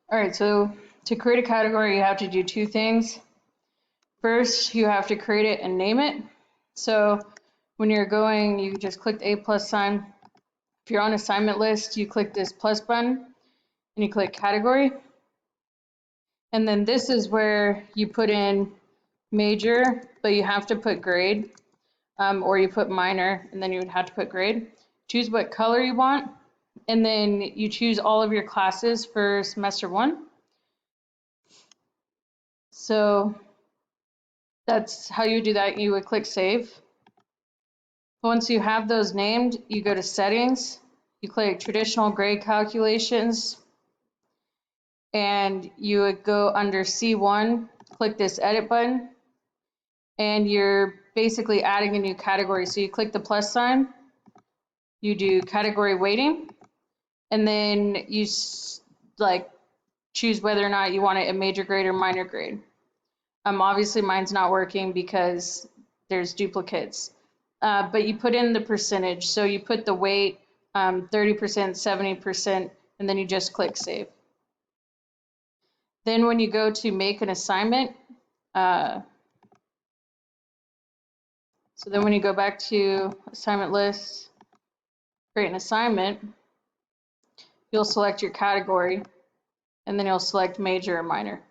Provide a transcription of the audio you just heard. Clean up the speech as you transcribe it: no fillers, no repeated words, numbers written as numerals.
All right, so to create a category, you have to do two things. First, you have to create it and name it. So when you're going, you just click the A+ sign. If you're on assignment list, you click this plus button and you click category. And then this is where you put in major, but you have to put grade, or you put minor, and then you would have to put grade. Choose what color you want, and then you choose all of your classes for semester 1. So that's how you do that. You would click save. Once you have those named, you go to settings, you click traditional grade calculations, and you would go under C1, click this edit button, and you're basically adding a new category. So you click the plus sign, you do category weighting, and then you choose whether or not you want it a major grade or minor grade. Obviously mine's not working because there's duplicates. But you put in the percentage. So you put the weight, 30%, 70%, and then you just click save. Then when you go to make an assignment, so then when you go back to assignment list, create an assignment, you'll select your category, and then you'll select major or minor.